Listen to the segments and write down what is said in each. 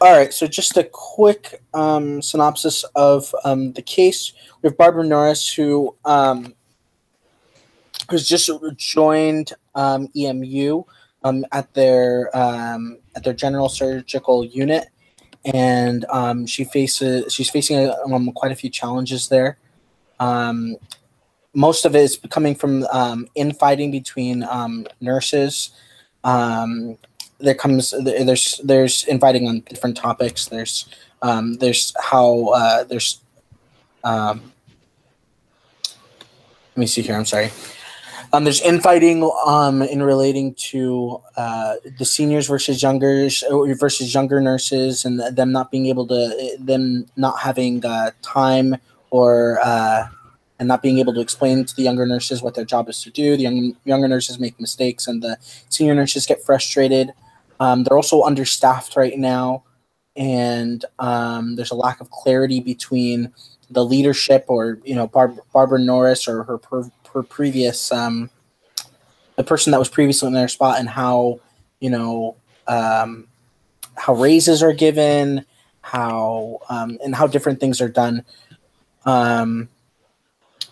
All right, so just a quick synopsis of the case. We have Barbara Norris, who's just joined EMU at their general surgical unit, and she's facing quite a few challenges there. Um, Most of it is coming from infighting between nurses. Um, there's infighting on different topics. There's how there's let me see here. I'm sorry. There's infighting in relating to the seniors versus younger nurses, and them not being able to them not having time or and not being able to explain to the younger nurses what their job is to do. The younger nurses make mistakes, and the senior nurses get frustrated. They're also understaffed right now, and there's a lack of clarity between the leadership, or Barbara Norris or her previous the person that was previously in their spot, and how how raises are given, how and how different things are done.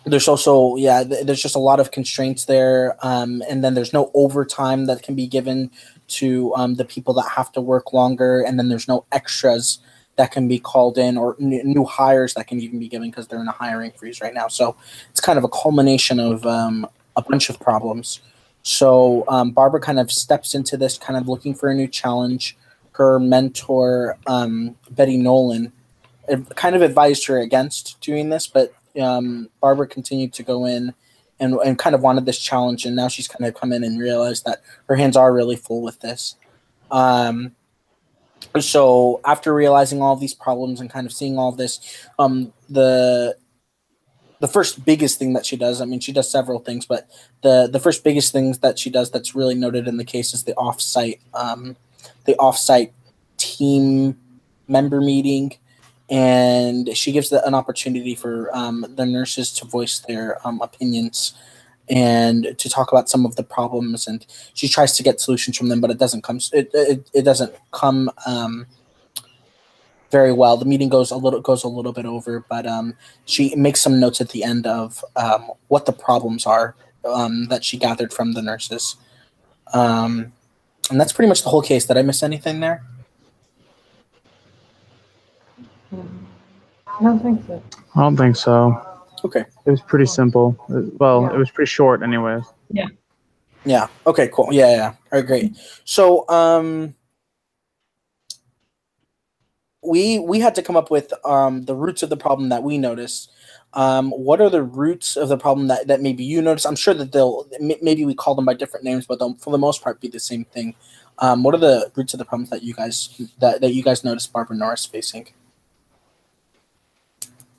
There's also there's just a lot of constraints there, and then there's no overtime that can be given to the people that have to work longer, and then there's no extras that can be called in, or new hires that can even be given, because they're in a hiring freeze right now. So it's kind of a culmination of a bunch of problems. So Barbara kind of steps into this kind of looking for a new challenge. Her mentor, Betty Nolan, kind of advised her against doing this, but Barbara continued to go in and kind of wanted this challenge, and now she's kind of come in and realized that her hands are really full with this. So after realizing all of these problems and kind of seeing all of this, the first biggest thing that she does, I mean, she does several things, but the first biggest things that she does that's really noted in the case is the offsite team member meeting, and she gives an opportunity for the nurses to voice their opinions and to talk about some of the problems, and she tries to get solutions from them, but it doesn't come very well. The meeting goes a little bit over, but she makes some notes at the end of what the problems are that she gathered from the nurses, and that's pretty much the whole case. Did I miss anything there? I don't think so. I don't think so. Okay. It was pretty simple. Well, it was pretty short anyways. Yeah. Yeah. Okay, cool. Yeah. All right, great. So we had to come up with the roots of the problem that we noticed. What are the roots of the problem that maybe you noticed? I'm sure that maybe we call them by different names, but they'll for the most part be the same thing. What are the roots of the problems that you guys noticed Barbara Norris facing?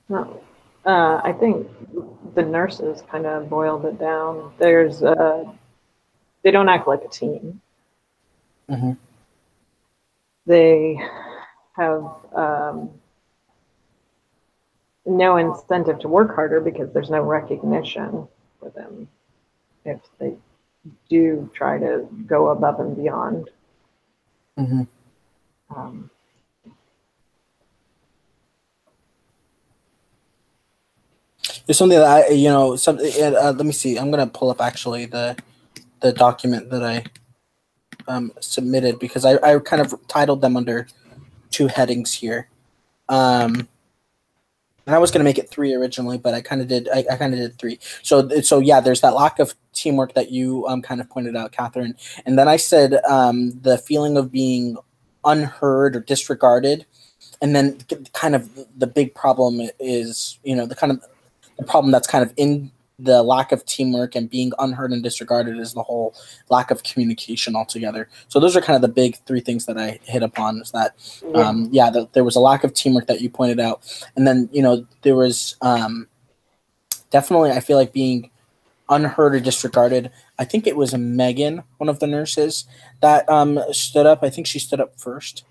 No. I think the nurses kind of boiled it down. They don't act like a team. Mm-hmm. They have no incentive to work harder because there's no recognition for them if they do try to go above and beyond. Mm-hmm. There's something that let me see. I'm gonna pull up actually the document that I submitted, because I kind of titled them under two headings here, and I was gonna make it three originally, but I kind of did three. So yeah, there's that lack of teamwork that you kind of pointed out, Catherine, and then I said the feeling of being unheard or disregarded, and then kind of the big problem is the problem that's kind of in the lack of teamwork and being unheard and disregarded is the whole lack of communication altogether. So those are kind of the big three things that I hit upon, is that, there was a lack of teamwork that you pointed out. And then, there was definitely, I feel like, being unheard or disregarded. I think it was Megan, one of the nurses, that stood up. I think she stood up first.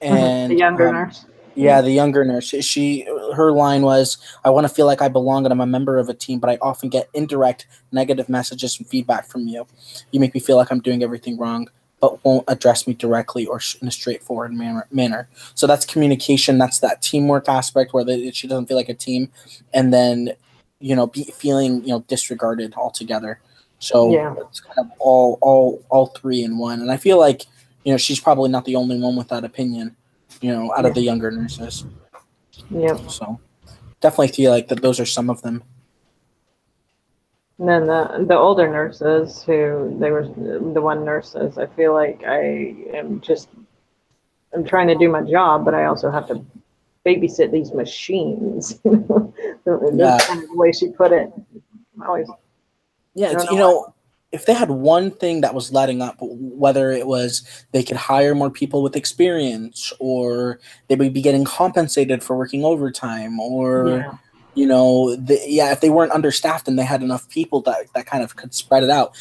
And the younger nurse. Yeah, the younger nurse. Her line was, "I want to feel like I belong and I'm a member of a team, but I often get indirect negative messages and feedback from you. You make me feel like I'm doing everything wrong, but won't address me directly or in a straightforward manner. So that's communication. That's that teamwork aspect where she doesn't feel like a team, and then, feeling, disregarded altogether. So Yeah. it's kind of all three in one. And I feel like, she's probably not the only one with that opinion, out of the younger nurses. Yeah. So definitely feel like that those are some of them. And then the older nurses they were the one nurses, I feel like I'm trying to do my job, but I also have to babysit these machines. That's kind of the way she put it. If they had one thing that was letting up, whether it was they could hire more people with experience, or they would be getting compensated for working overtime, or if they weren't understaffed and they had enough people that kind of could spread it out,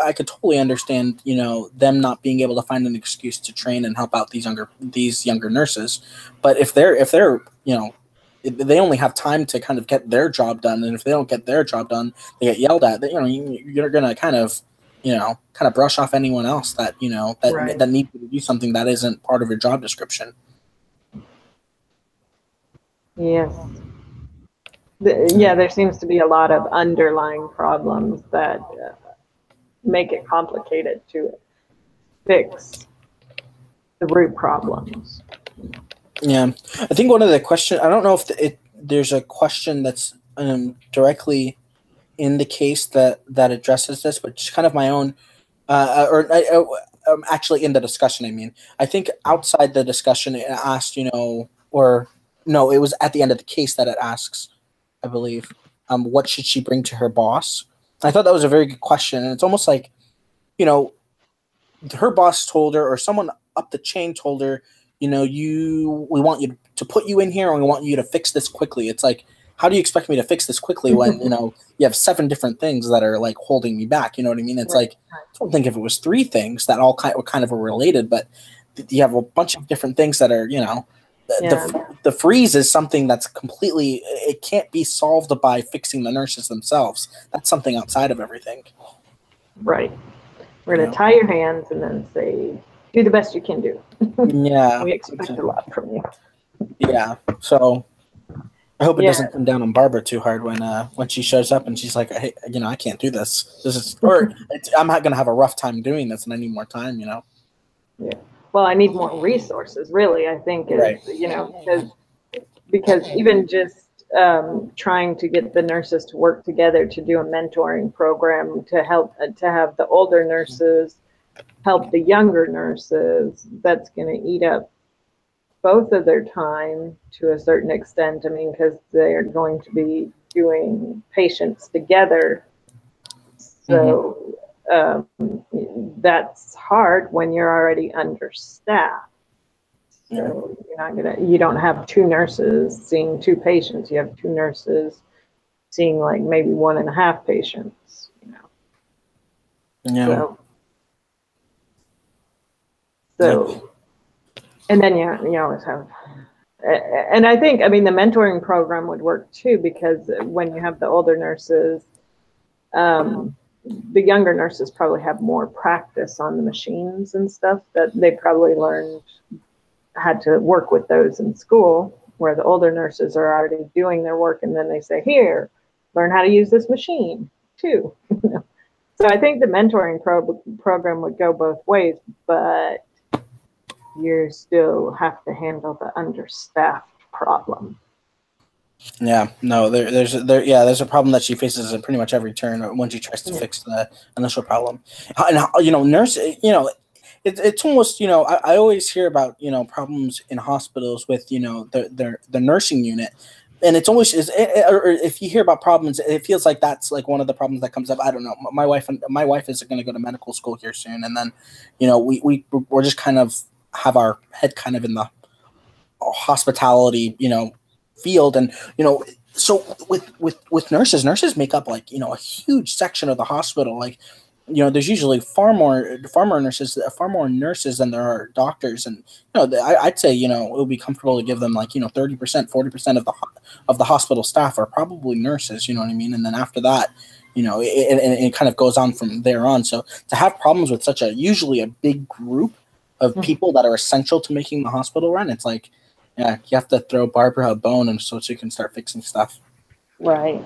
I could totally understand, them not being able to find an excuse to train and help out these younger nurses. But if they're they only have time to kind of get their job done, and if they don't get their job done, they get yelled at. You're gonna kind of brush off anyone else that that needs to do something that isn't part of your job description. Yes. There seems to be a lot of underlying problems that make it complicated to fix the root problems. Yeah, I think one of the questions, I don't know if there's a question that's directly in the case that addresses this, but just kind of my own, actually in the discussion. I mean, I think outside the discussion it asked, or no, it was at the end of the case that it asks, I believe, what should she bring to her boss? I thought that was a very good question, and it's almost like, her boss told her, or someone up the chain told her, we want you to put you in here, and we want you to fix this quickly. It's like, how do you expect me to fix this quickly when you have 7 different things that are like holding me back? You know what I mean? It's like, I don't think if it was 3 things that all kind of were related, but you have a bunch of different things that are, the freeze is something that's completely, it can't be solved by fixing the nurses themselves. That's something outside of everything. Right. We're going to tie your hands and then say, do the best you can do. Yeah. We expect a lot from you. Yeah. So I hope it doesn't come down on Barbara too hard when she shows up and she's like, hey, I can't do this. I'm not going to have a rough time doing this and I need more time, Yeah. Well, I need more resources, really, I think, right. Because even just trying to get the nurses to work together to do a mentoring program to help to have the older nurses help the younger nurses, that's going to eat up both of their time to a certain extent. I mean, because they're going to be doing patients together. So that's hard when you're already understaffed. So you don't have 2 nurses seeing 2 patients. You have 2 nurses seeing like maybe 1.5 patients, Yeah. So, and then you always have, and I think, the mentoring program would work too, because when you have the older nurses, the younger nurses probably have more practice on the machines and stuff that they probably had to work with those in school, where the older nurses are already doing their work, and then they say, here, learn how to use this machine too. So I think the mentoring program would go both ways, but you still have to handle the understaffed problem. Yeah, no, there's a problem that she faces at pretty much every turn when she tries to fix the initial problem. And nurse, it's almost, I always hear about, problems in hospitals with, the nursing unit. And it's always, or if you hear about problems, it feels like that's like one of the problems that comes up. I don't know. My wife is going to go to medical school here soon. And then, we're just kind of have our head kind of in the hospitality, field. And, so with nurses make up like, a huge section of the hospital. Like, there's usually far more nurses than there are doctors. And, I'd say, it would be comfortable to give them like, 30%, 40% of the hospital staff are probably nurses, you know what I mean? And then after that, and it kind of goes on from there on. So to have problems with such usually a big group of people that are essential to making the hospital run, it's like, yeah, you have to throw Barbara a bone and so she can start fixing stuff. Right.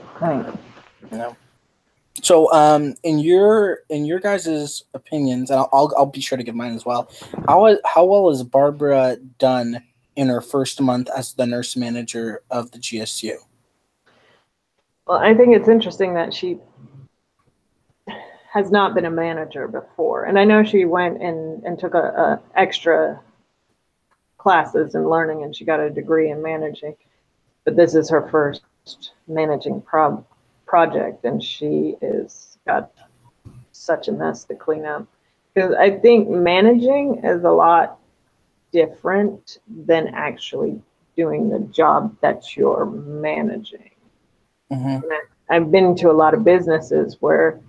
So, in your guys' opinions, and I'll be sure to give mine as well. How well is Barbara done in her first month as the nurse manager of the GSU? Well, I think it's interesting that she has not been a manager before, and I know she went and took a extra classes and learning, and she got a degree in managing, but this is her first managing project, and she is got such a mess to clean up. Because I think managing is a lot different than actually doing the job that you're managing. I've been to a lot of businesses where,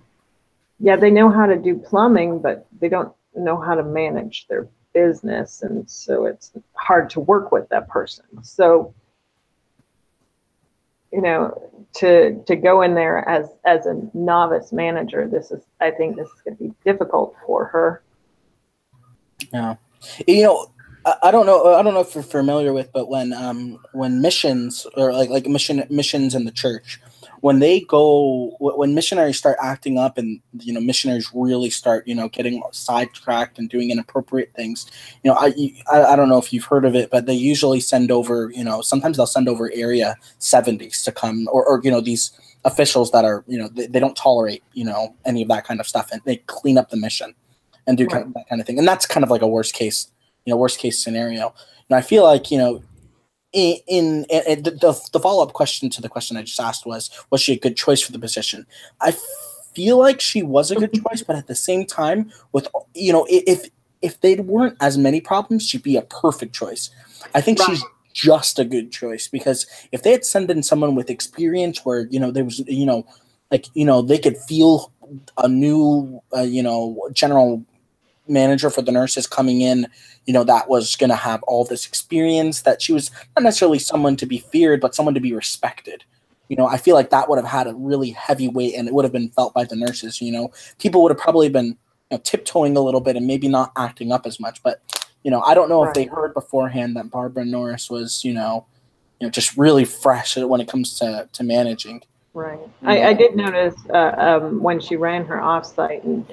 yeah, they know how to do plumbing, but they don't know how to manage their business, and so it's hard to work with that person. So, to go in there as a novice manager, I think this is going to be difficult for her. Yeah, I don't know if you're familiar with, but when missions or like missions in the church, when missionaries start acting up and missionaries really start getting sidetracked and doing inappropriate things, I don't know if you've heard of it, but they usually send over sometimes they'll send over Area 70s to come or these officials that are they don't tolerate any of that kind of stuff, and they clean up the mission and do kind of that kind of thing, and that's kind of like a worst case scenario. And I feel like in the follow-up question to the question I just asked was she a good choice for the position? I feel like she was a good choice, but at the same time, with if they weren't as many problems, she'd be a perfect choice. I think she's just a good choice, because if they had sent in someone with experience where there was they could feel a new general manager for the nurses coming in, that was going to have all this experience, that she was not necessarily someone to be feared, but someone to be respected. I feel like that would have had a really heavy weight, and it would have been felt by the nurses. People would have probably been tiptoeing a little bit and maybe not acting up as much. But, I don't know if they heard beforehand that Barbara Norris was, just really fresh when it comes to managing. Right. I did notice when she ran her offsite and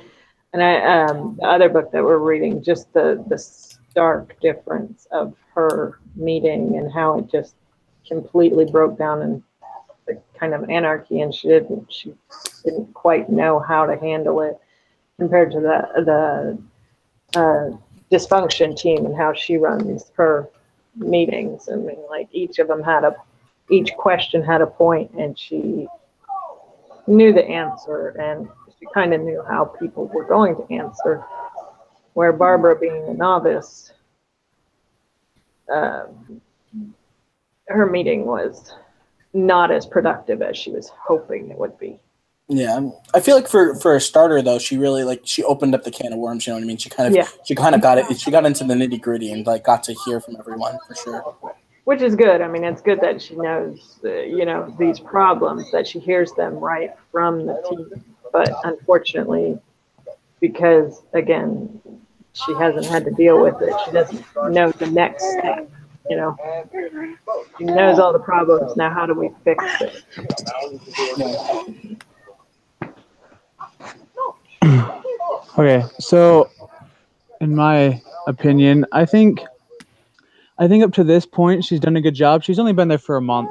the other book that we're reading, just the stark difference of her meeting and how it just completely broke down in the kind of anarchy, and she didn't quite know how to handle it compared to the dysfunction team and how she runs her meetings. I mean, like each question had a point, and she knew the answer, and she kind of knew how people were going to answer, where Barbara, being a novice, her meeting was not as productive as she was hoping it would be. Yeah, I feel like for a starter though, she really she opened up the can of worms. You know what I mean? She kind of got it. She got into the nitty gritty and got to hear from everyone for sure. Which is good. I mean, it's good that she knows these problems, that she hears them right from the team. But unfortunately, because again, she hasn't had to deal with it, she doesn't know the next step. She knows all the problems. Now, how do we fix it? Okay, so in my opinion, I think up to this point she's done a good job. She's only been there for a month,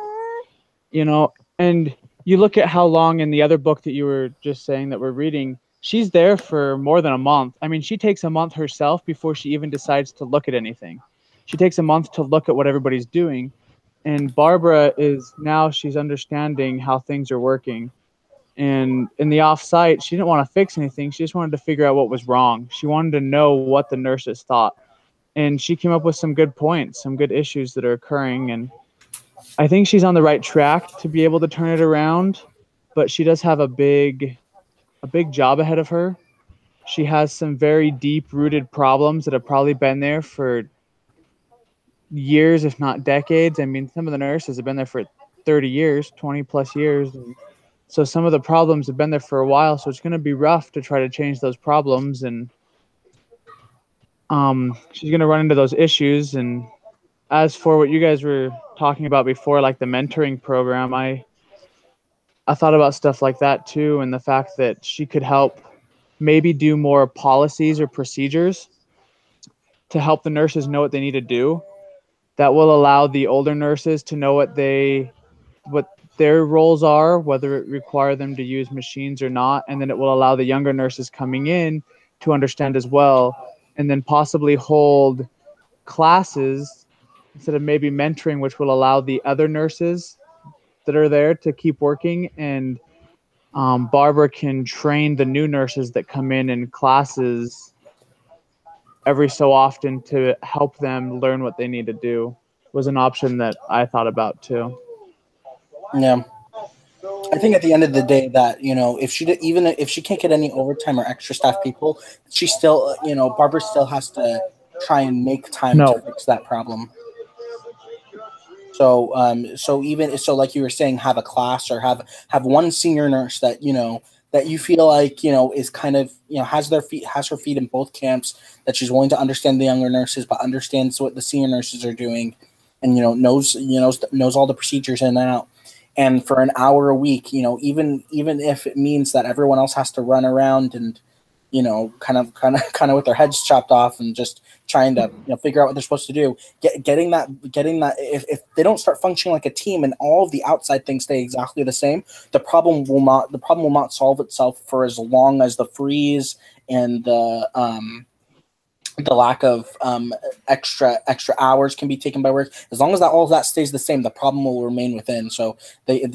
and you look at how long in the other book that you were just saying that we're reading, she's there for more than a month. I mean, she takes a month herself before she even decides to look at anything. She takes a month to look at what everybody's doing. And Barbara she's understanding how things are working. And in the off-site, she didn't want to fix anything. She just wanted to figure out what was wrong. She wanted to know what the nurses thought. And she came up with some good points, some good issues that are occurring. And I think she's on the right track to be able to turn it around. But she does have a big job ahead of her. She has some very deep-rooted problems that have probably been there for years, if not decades. I mean, some of the nurses have been there for 30 years, 20 plus years. And So some of the problems have been there for a while, so it's going to be rough to try to change those problems, and she's going to run into those issues. And as for what you guys were talking about before, like the mentoring program, I thought about stuff like that too, and the fact that she could help maybe do more policies or procedures to help the nurses know what they need to do. That will allow the older nurses to know what their roles are, whether it require them to use machines or not, and then it will allow the younger nurses coming in to understand as well, and then possibly hold classes instead of maybe mentoring, which will allow the other nurses that are there to keep working, and Barbara can train the new nurses that come in classes every so often to help them learn what they need to do. Was an option that I thought about too. Yeah. I think at the end of the day that, you know, if she can't get any overtime or extra staff people, she still, you know, Barbara still has to try and make time to fix that problem. So, so like you were saying, have a class or have one senior nurse that, you know, that you feel like, you know, is kind of, you know, has her feet in both camps, that she's willing to understand the younger nurses, but understands what the senior nurses are doing, and, you know, knows all the procedures in and out. And for an hour a week, you know, even if it means that everyone else has to run around and, you know, kind of with their heads chopped off and just trying to, you know, figure out what they're supposed to do, getting that if they don't start functioning like a team and all of the outside things stay exactly the same, the problem will not solve itself for as long as the freeze and the lack of extra hours can be taken by work. As long as all of that stays the same, the problem will remain within. So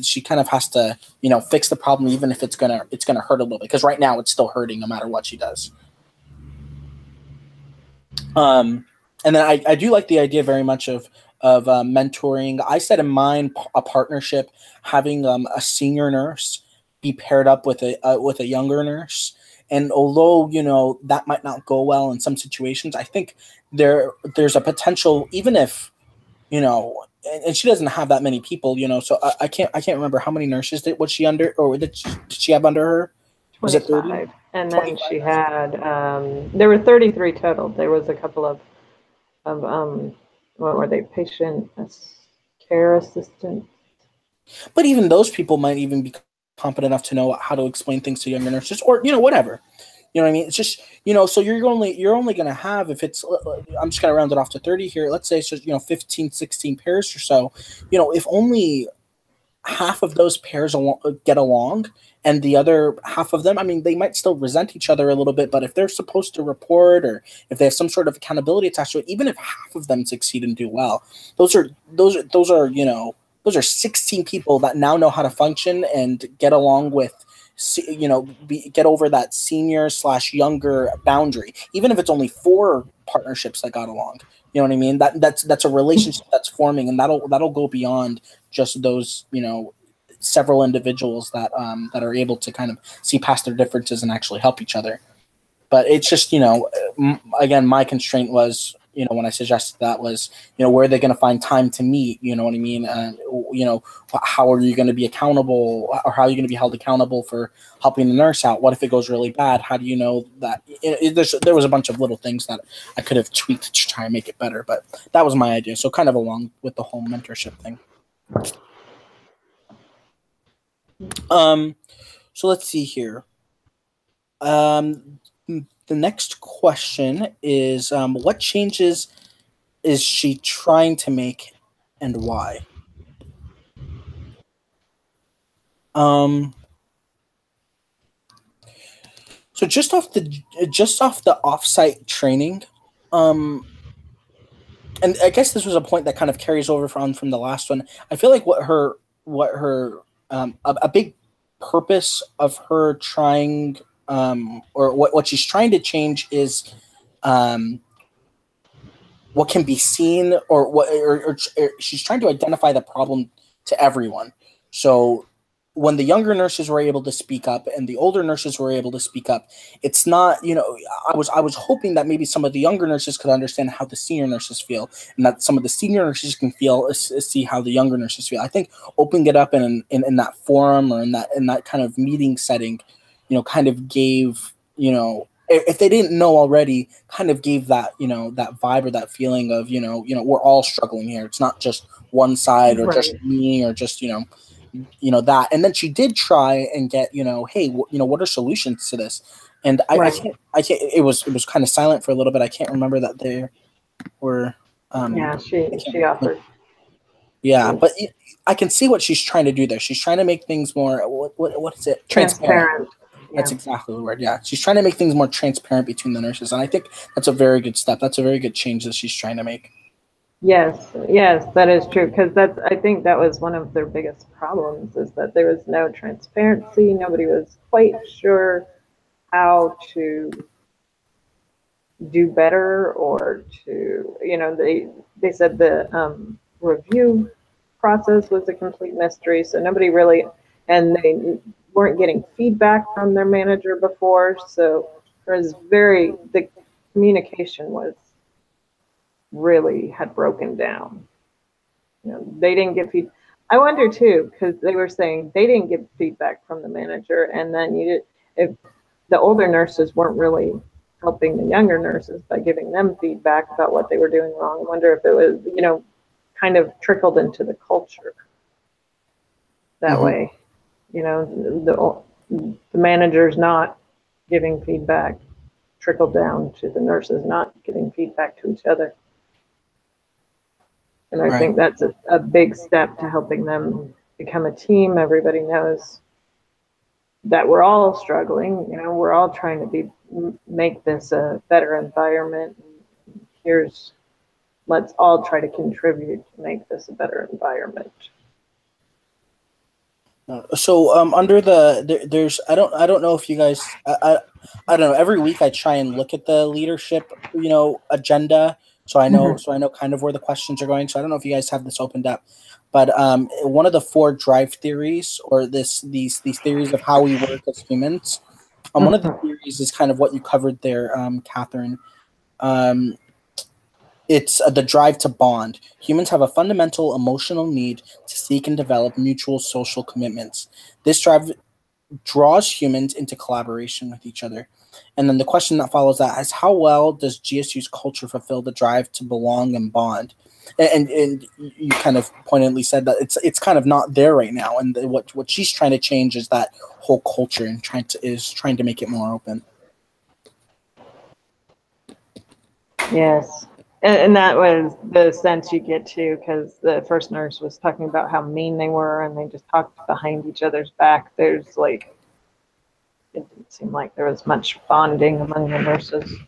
she kind of has to, you know, fix the problem, even if it's gonna hurt a little bit, because right now it's still hurting no matter what she does. And then I do like the idea very much of mentoring. I said in mine a partnership, having a senior nurse be paired up with a younger nurse. And although, you know, that might not go well in some situations, I think there's a potential, even if, you know, and she doesn't have that many people, you know, so I can't remember how many nurses did she have under her? Was it 30? And then 25. She had there were 33 total. There was a couple of what were they, patient care assistants. But even those people might even be competent enough to know how to explain things to younger nurses, or, you know, whatever. You know what I mean? It's just, you know, so you're only going to have, if it's, I'm just going to round it off to 30 here. Let's say it's just, you know, 15, 16 pairs or so. You know, if only half of those pairs get along, and the other half of them, I mean, they might still resent each other a little bit, but if they're supposed to report, or if they have some sort of accountability attached to it, even if half of them succeed and do well, those are, you know, those are 16 people that now know how to function and get along with, you know, get over that senior/younger boundary. Even if it's only 4 partnerships that got along, you know what I mean? That's a relationship that's forming, and that'll go beyond just those, you know, several individuals that are able to kind of see past their differences and actually help each other. But it's just, you know, again, my constraint was, you know, when I suggested that was, you know, where are they going to find time to meet? You know what I mean? You know, how are you going to be accountable, or how are you going to be held accountable for helping the nurse out? What if it goes really bad? How do you know that? There was a bunch of little things that I could have tweaked to try and make it better, but that was my idea. So kind of along with the whole mentorship thing. So let's see here. The next question is, what changes is she trying to make, and why? So just off the offsite training, and I guess this was a point that kind of carries over from the last one. I feel like what her a big purpose of her trying, or what she's trying to change is what can be seen, or she's trying to identify the problem to everyone. So when the younger nurses were able to speak up and the older nurses were able to speak up, it's not, I was hoping that maybe some of the younger nurses could understand how the senior nurses feel, and that some of the senior nurses can see how the younger nurses feel. I think opening it up in that forum or in that kind of meeting setting, kind of gave, if they didn't know already, kind of gave that, that vibe or that feeling of, we're all struggling here. It's not just one side or just me or just, that. And then she did try and get, hey, what are solutions to this? And I can't, it was kind of silent for a little bit. I can't remember that there were. She offered. Yeah, but I can see what she's trying to do there. She's trying to make things more, what is it? Transparent. That's exactly the word. Yeah. She's trying to make things more transparent between the nurses. And I think that's a very good step. That's a very good change that she's trying to make. Yes, that is true. Because I think that was one of their biggest problems, is that there was no transparency. Nobody was quite sure how to do better, or to, they said the review process was a complete mystery. So nobody really, and they weren't getting feedback from their manager before. So the communication was really had broken down. They didn't get feedback. I wonder too, because they were saying they didn't get feedback from the manager, and then if the older nurses weren't really helping the younger nurses by giving them feedback about what they were doing wrong. I wonder if it was, kind of trickled into the culture that way. The managers not giving feedback trickled down to the nurses not giving feedback to each other. And I think that's a big step to helping them become a team. Everybody knows that we're all struggling. We're all trying to make this a better environment. Let's all try to contribute to make this a better environment. So under there's I don't know if you guys I don't know, every week I try and look at the leadership agenda, so I know kind of where the questions are going. So I don't know if you guys have this opened up, but one of the 4 drive theories, or these theories of how we work as humans, one of the theories is kind of what you covered there, Catherine. It's the drive to bond. Humans have a fundamental emotional need to seek and develop mutual social commitments. This drive draws humans into collaboration with each other. And then the question that follows that is, how well does GSU's culture fulfill the drive to belong and bond? And you kind of pointedly said that it's kind of not there right now. And what she's trying to change is that whole culture, and trying to make it more open. Yes. And that was the sense you get too, because the first nurse was talking about how mean they were, and they just talked behind each other's back. It didn't seem like there was much bonding among the nurses.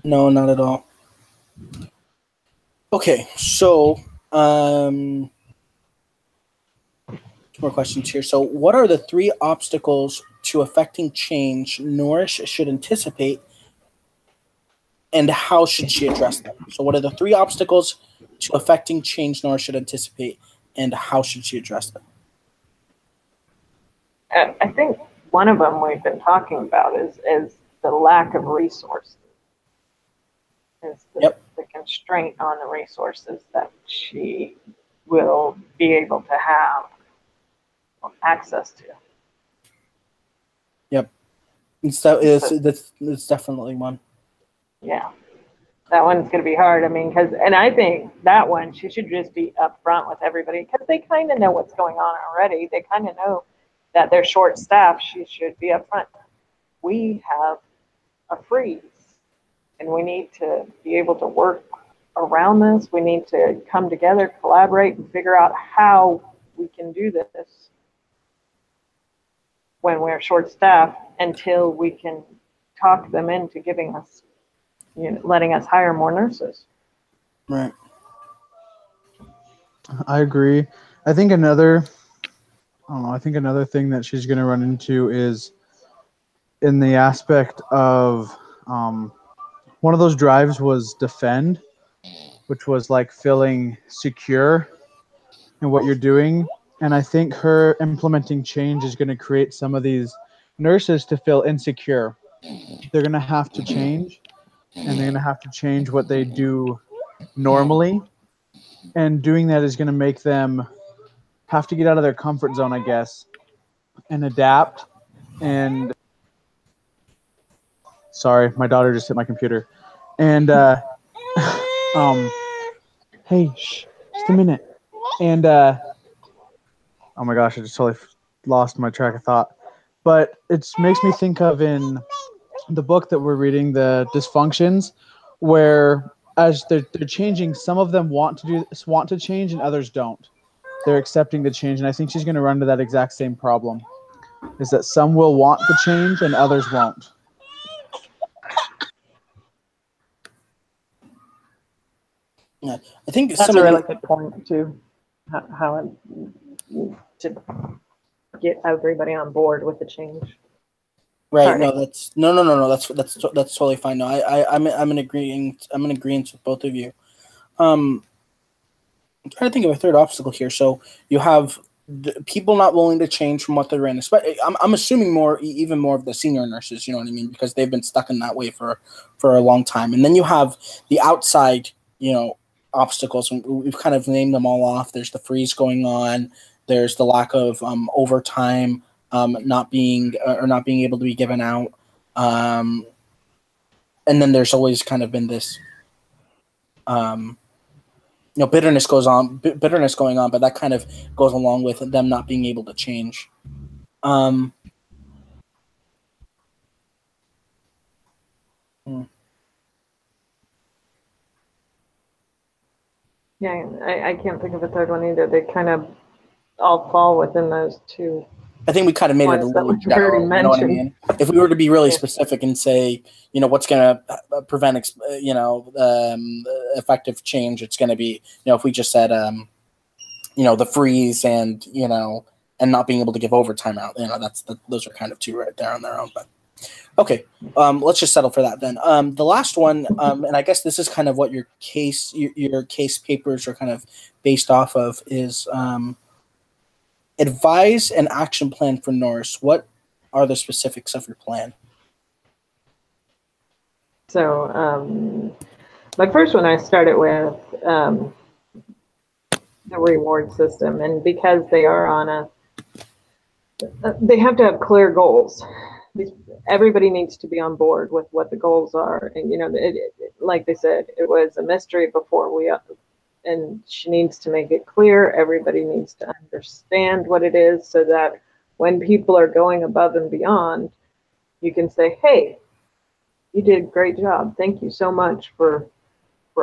No, not at all. Okay, so 2 more questions here. So what are the 3 obstacles to affecting change Nourish should anticipate, and how should she address them? So what are the 3 obstacles to affecting change Nourish should anticipate, and how should she address them? I think one of them we've been talking about is the lack of resources. The constraint on the resources that she will be able to have access to. Yep. It's definitely one. Yeah, that one's going to be hard. I mean, and I think that one, she should just be upfront with everybody, because they kind of know what's going on already. They kind of know that they're short staffed. She should be upfront. We have a freeze, and we need to be able to work around this. We need to come together, collaborate, and figure out how we can do this when we're short staffed, until we can talk them into giving us, letting us hire more nurses. Right. I agree. I think another thing that she's going to run into is in the aspect of one of those drives was defend, which was like feeling secure in what you're doing. And I think her implementing change is going to create some of these nurses to feel insecure. They're going to have to change, and they're going to have to change what they do normally. And doing that is going to make them have to get out of their comfort zone, I guess, and adapt. And sorry, my daughter just hit my computer. And hey, shh, just a minute. And oh my gosh, I just totally lost my track of thought. But it makes me think of in the book that we're reading, The Dysfunctions, where as they're changing, some of them want to change and others don't. They're accepting the change, and I think she's going to run into that exact same problem, is that some will want the change and others won't. Yeah, I think That's a really good point too. How to get everybody on board with the change. Right. Sorry. No, that's no. That's totally fine. No, I'm in agreement. I'm in agreement with both of you. I'm trying to think of a third obstacle here. So you have people not willing to change from what they're in. I'm assuming even more of the senior nurses. You know what I mean? Because they've been stuck in that way for a long time. And then you have the outside, obstacles. We've kind of named them all off. There's the freeze going on. There's the lack of overtime. Not being able to be given out, and then there's always kind of been this, bitterness going on, but that kind of goes along with them not being able to change. Yeah, I can't think of a third one either. They kind of all fall within those two. I think we kind of made it a little general, you know what I mean? If we were to be really specific and say, what's going to prevent, effective change, it's going to be, if we just said, the freeze and, and not being able to give overtime out, those are kind of two right there on their own. But okay, let's just settle for that then. The last one, and I guess this is kind of what your case papers are kind of based off of, is advise an action plan for NORS. What are the specifics of your plan? So my first one, I started with the reward system, and because they are on they have to have clear goals. Everybody needs to be on board with what the goals are, and like they said, it was a mystery before and she needs to make it clear. Everybody needs to understand what it is, so that when people are going above and beyond, you can say, hey, you did a great job. Thank you so much for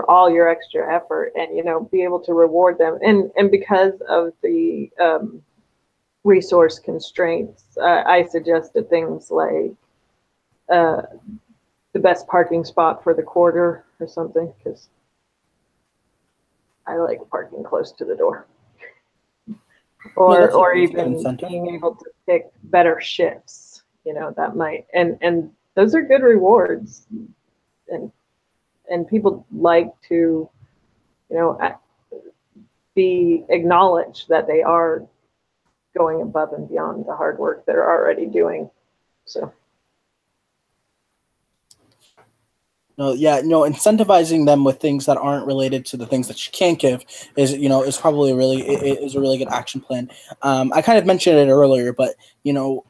all your extra effort, and, be able to reward them. And because of the resource constraints, I suggested things like the best parking spot for the quarter or something, because I like parking close to the door. Or even being able to pick better shifts, that might, and those are good rewards, and people like to, be acknowledged that they are going above and beyond the hard work they're already doing. So. Incentivizing them with things that aren't related to the things that you can't give is probably a really good action plan. I kind of mentioned it earlier, but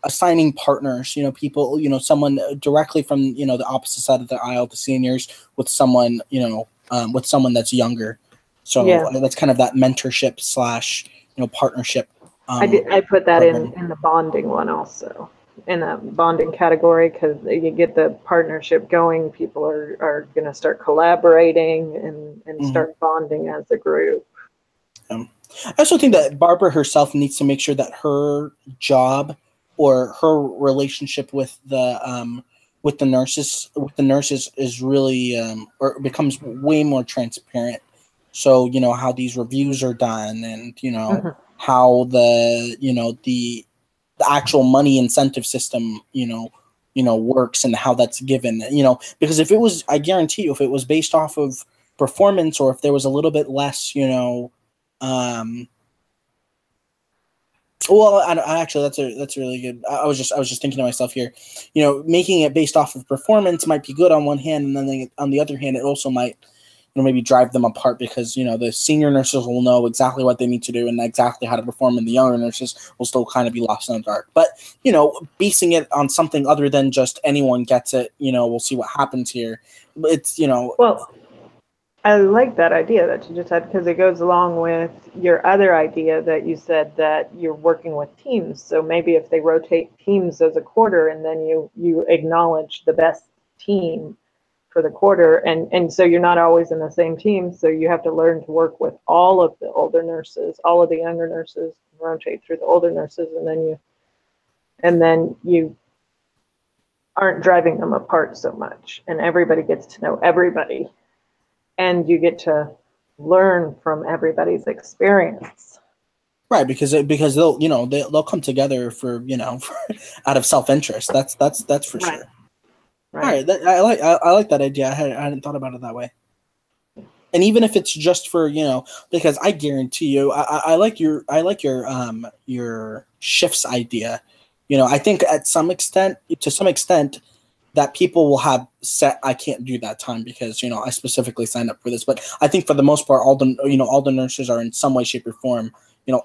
assigning partners, people, someone directly from the opposite side of the aisle, the seniors, with someone with someone that's younger. So that's kind of that mentorship / partnership. I put that in the bonding one also. In a bonding category, because you get the partnership going, people are going to start collaborating and start bonding as a group. I also think that Barbara herself needs to make sure that her job or her relationship with the nurses is really or becomes way more transparent. So how these reviews are done, and how the actual money incentive system, works, and how that's given, because I guarantee you, if it was based off of performance, or if there was a little bit less, Well, I actually, that's a really good. I was just thinking to myself here, making it based off of performance might be good on one hand, and then on the other hand, it also might, maybe drive them apart because the senior nurses will know exactly what they need to do and exactly how to perform, and the younger nurses will still kind of be lost in the dark. But basing it on something other than just anyone gets it, we'll see what happens here. It's Well, I like that idea that you just had because it goes along with your other idea that you said that you're working with teams. So maybe if they rotate teams as a quarter and then you acknowledge the best team for the quarter, and so you're not always in the same team, so you have to learn to work with all of the older nurses, all of the younger nurses, rotate through the older nurses, and then you aren't driving them apart so much, and everybody gets to know everybody. And you get to learn from everybody's experience, right? Because they'll come together for out of self-interest. That's for right. Sure. Right. All right, I like that idea. I hadn't thought about it that way. And even if it's just for because I guarantee you, I like your shifts idea. I think to some extent. That people will have set. I can't do that time because I specifically signed up for this. But I think for the most part, all the nurses are in some way, shape, or form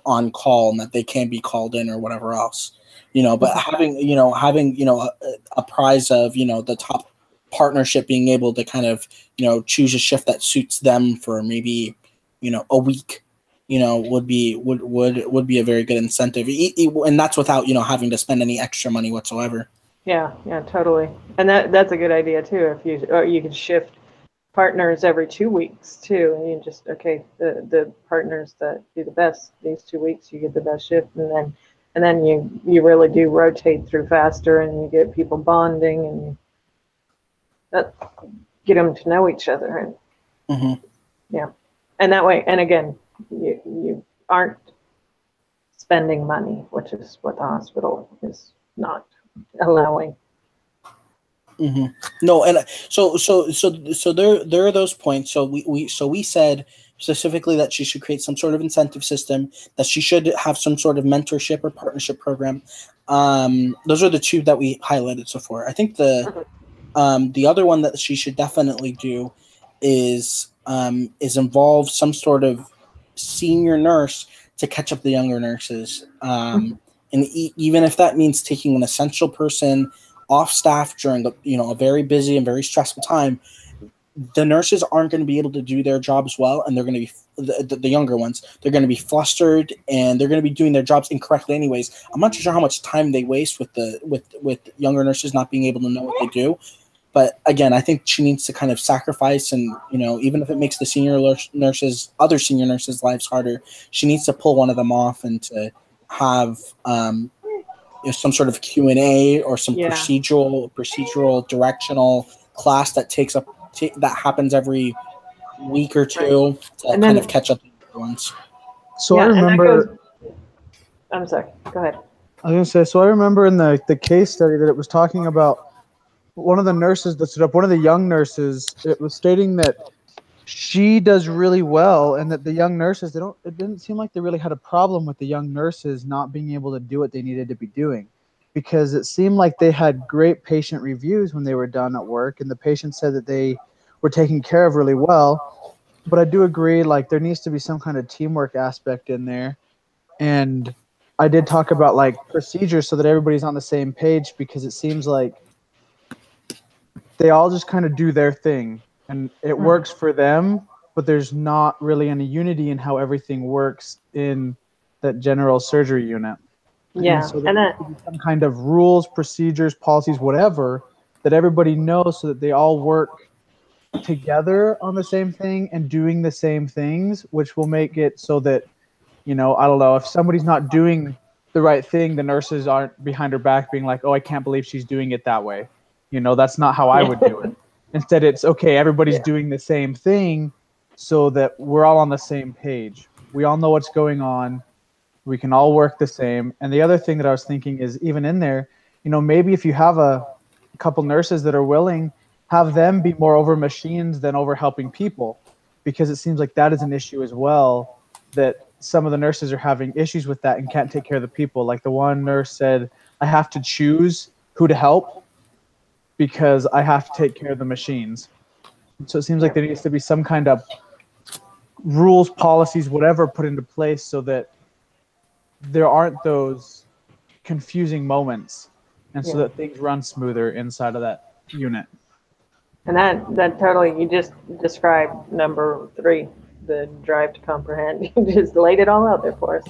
on call, and that they can be called in or whatever else. But having a prize of the top partnership being able to kind of choose a shift that suits them for maybe a week would be a very good incentive, and that's without having to spend any extra money whatsoever. Yeah, totally. And that's a good idea too. If you could shift partners every 2 weeks too, and you just the partners that do the best these 2 weeks, you get the best shift, and then you really do rotate through faster, and you get people bonding and get them to know each other. Mm-hmm. Yeah, and that way, and again, you aren't spending money, which is what the hospital is not allowing. Mm-hmm. No, and so there are those points. So we said specifically that she should create some sort of incentive system, that she should have some sort of mentorship or partnership program. Those are the two that we highlighted so far. I think the other one that she should definitely do is involve some sort of senior nurse to catch up the younger nurses. And even if that means taking an essential person off staff during a very busy and very stressful time, the nurses aren't going to be able to do their jobs well, and they're going to be the younger ones. They're going to be flustered, and they're going to be doing their jobs incorrectly anyways. I'm not sure how much time they waste with younger nurses not being able to know what they do. But again, I think she needs to kind of sacrifice, and even if it makes the other senior nurses' lives harder, she needs to pull one of them off and to have some sort of Q&A or some procedural directional class that that happens every week or two to kind of catch up the other ones. So I remember. I'm sorry. Go ahead. I was going to say. So I remember in the case study that it was talking about one of the nurses that stood up, one of the young nurses. It was stating that she does really well, and that the young nurses, it didn't seem like they really had a problem with the young nurses not being able to do what they needed to be doing, because it seemed like they had great patient reviews when they were done at work, and the patients said that they were taken care of really well. But I do agree, like, there needs to be some kind of teamwork aspect in there. And I did talk about like procedures so that everybody's on the same page, because it seems like they all just kind of do their thing and it works for them, but there's not really any unity in how everything works in that general surgery unit. Yeah, and so there needs to be some kind of rules, procedures, policies, whatever, that everybody knows, so that they all work together on the same thing and doing the same things, which will make it so that, I don't know, if somebody's not doing the right thing, the nurses aren't behind her back being like, oh, I can't believe she's doing it that way. That's not how I would do it. Instead, it's okay, everybody's doing the same thing so that we're all on the same page. We all know what's going on. We can all work the same. And the other thing that I was thinking is, even in there, maybe if you have a couple nurses that are willing, have them be more over machines than over helping people, because it seems like that is an issue as well, that some of the nurses are having issues with that and can't take care of the people. Like the one nurse said, I have to choose who to help because I have to take care of the machines. So it seems like there needs to be some kind of rules, policies, whatever put into place so that there aren't those confusing moments and so that things run smoother inside of that unit. And that totally, you just described number 3, the drive to comprehend. You just laid it all out there for us.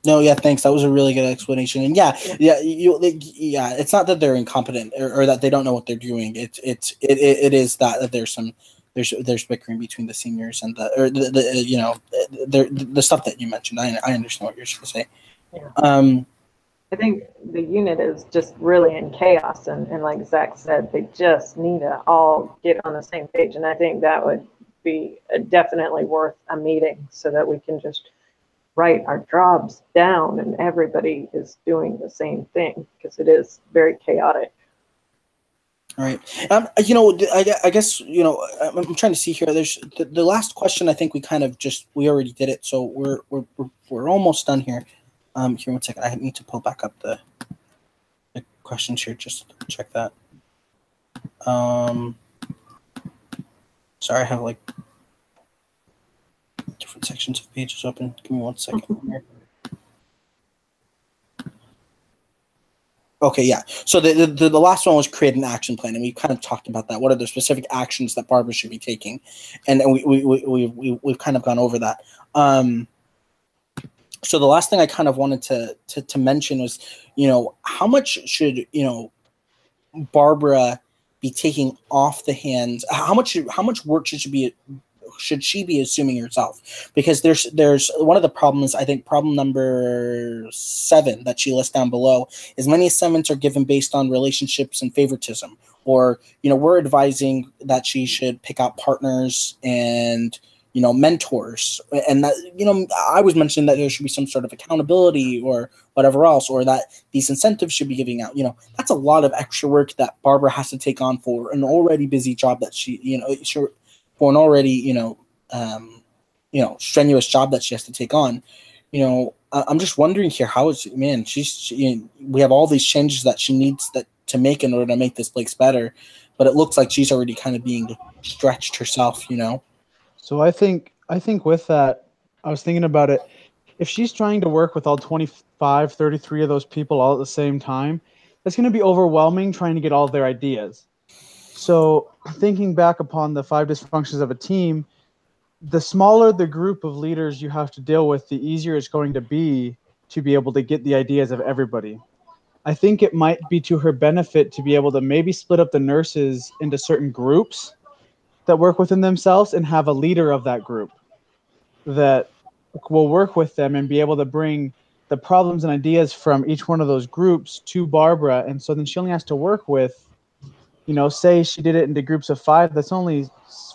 No, yeah, thanks. That was a really good explanation. And it's not that they're incompetent or that they don't know what they're doing. It is that there's bickering between the seniors and the stuff that you mentioned. I understand what you're trying to say. Yeah. I think the unit is just really in chaos, and like Zach said, they just need to all get on the same page. And I think that would be definitely worth a meeting so that we can just write our jobs down and everybody is doing the same thing, because it is very chaotic. All right. I guess, I'm trying to see here. There's the last question. I think we already did it. So we're almost done here. Here, 1 second. I need to pull back up the questions here just to check that. Sorry, I have like different sections of pages open. Give me 1 second here. Okay, yeah. So the last one was create an action plan, and we kind of talked about that. What are the specific actions that Barbara should be taking? And we've kind of gone over that. So the last thing I kind of wanted to mention was, how much should, Barbara be taking off the hands? How much work should she be assuming herself? Because there's one of the problems, I think problem number 7 that she lists down below is many assignments are given based on relationships and favoritism, or, we're advising that she should pick out partners and, mentors. And that, I was mentioning that there should be some sort of accountability or whatever else, or that these incentives should be giving out. That's a lot of extra work that Barbara has to take on for an already busy job that for an already, strenuous job that she has to take on. I'm just wondering here, we have all these changes that she needs to make in order to make this place better, but it looks like she's already kind of being stretched herself, So I think with that, I was thinking about it. If she's trying to work with all 25, 33 of those people all at the same time, that's going to be overwhelming trying to get all their ideas. So thinking back upon the 5 dysfunctions of a team, the smaller the group of leaders you have to deal with, the easier it's going to be able to get the ideas of everybody. I think it might be to her benefit to be able to maybe split up the nurses into certain groups that work within themselves and have a leader of that group that will work with them and be able to bring the problems and ideas from each one of those groups to Barbara. And so then she only has to work with, say she did it into groups of 5, that's only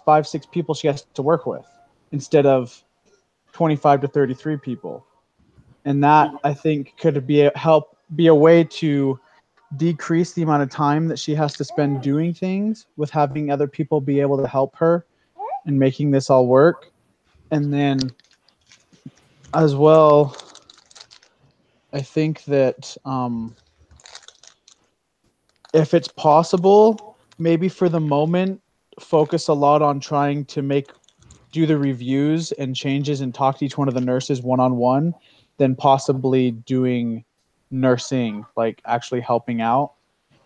5, 6 people she has to work with instead of 25 to 33 people. And that, I think, could be a way to decrease the amount of time that she has to spend doing things, with having other people be able to help her and making this all work. And then as well, I think that if it's possible, maybe for the moment, focus a lot on trying to do the reviews and changes and talk to each one of the nurses one-on-one, then possibly doing nursing, like actually helping out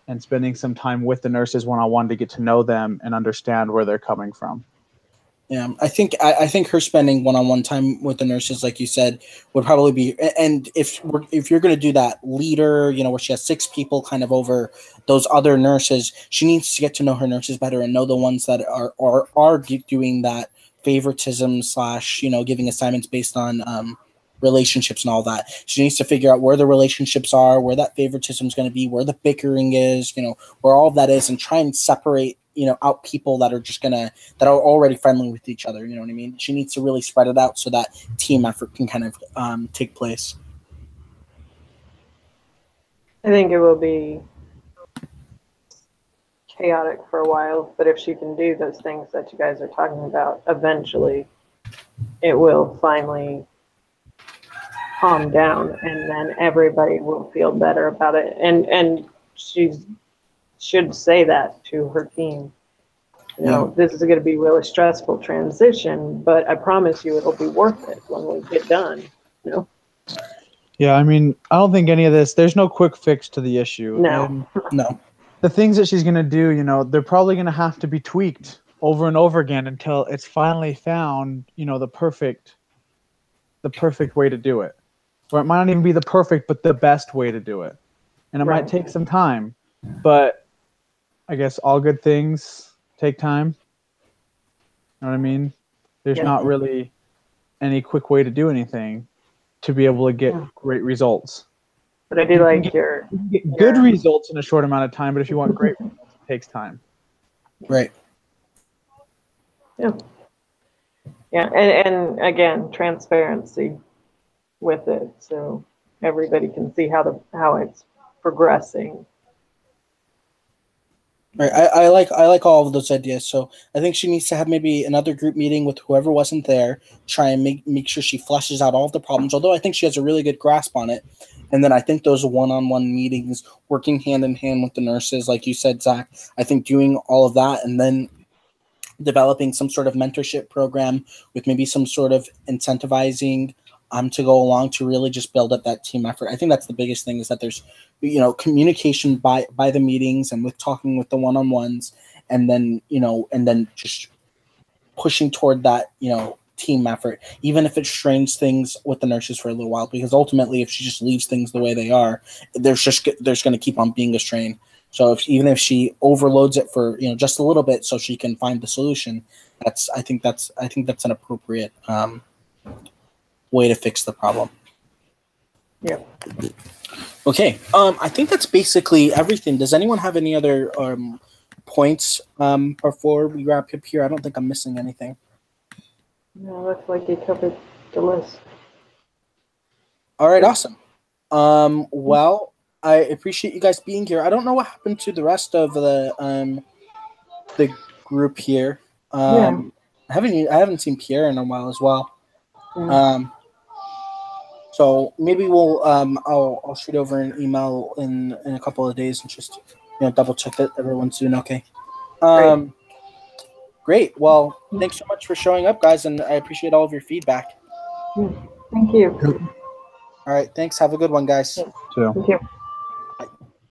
and spending some time with the nurses one-on-one to get to know them and understand where they're coming from. Yeah, I think her spending one-on-one time with the nurses, like you said, would probably be. And if you're going to do that leader, where she has 6 people kind of over those other nurses, she needs to get to know her nurses better and know the ones that are doing that favoritism / giving assignments based on relationships and all that. She needs to figure out where the relationships are, where that favoritism is going to be, where the bickering is, where all of that is, and try and separate out people that are already friendly with each other. You know what I mean? She needs to really spread it out so that team effort can kind of take place. I think it will be chaotic for a while, but if she can do those things that you guys are talking about, eventually it will finally calm down, and then everybody will feel better about it. And she should say that to her team. You know, this is going to be a really stressful transition, but I promise you it'll be worth it when we get done. You know? Yeah, I mean, I don't think any of this, there's no quick fix to the issue. No. And No. the things that she's going to do, you know, they're probably going to have to be tweaked over and over again until it's finally found, you know, the perfect way to do it. Or it might not even be the perfect, but the best way to do it. And it might take some time, but I guess all good things take time. You know what I mean? There's not really any quick way to do anything to be able to get great results. But I do like get good results in a short amount of time, but if you want great results, it takes time. Right. Yeah. Yeah, and again, transparency with it, so everybody can see how it's progressing. Right. I like all of those ideas. So I think she needs to have maybe another group meeting with whoever wasn't there, try and make sure she fleshes out all of the problems, although I think she has a really good grasp on it. And then I think those one-on-one meetings, working hand in hand with the nurses, like you said, Zach, I think doing all of that and then developing some sort of mentorship program with maybe some sort of incentivizing to go along to really just build up that team effort. I think that's the biggest thing, is that there's, you know, communication by the meetings and with talking with the one-on-ones, and then, you know, and then just pushing toward that, you know, team effort, even if it strains things with the nurses for a little while, because ultimately if she just leaves things the way they are, there's going to keep on being a strain. So even if she overloads it for, you know, just a little bit so she can find the solution, I think that's an appropriate way to fix the problem. Yeah. Okay. I think that's basically everything. Does anyone have any other points before we wrap up here? I don't think I'm missing anything. No, looks like you covered the list. All right. Awesome. Well, I appreciate you guys being here. I don't know what happened to the rest of the group here. I haven't seen Pierre in a while as well. So maybe we'll I'll shoot over an email in a couple of days and just, you know, double check that everyone's doing okay. Great. Well, thanks so much for showing up, guys, and I appreciate all of your feedback. Thank you. All right. Thanks. Have a good one, guys. So. Thank you.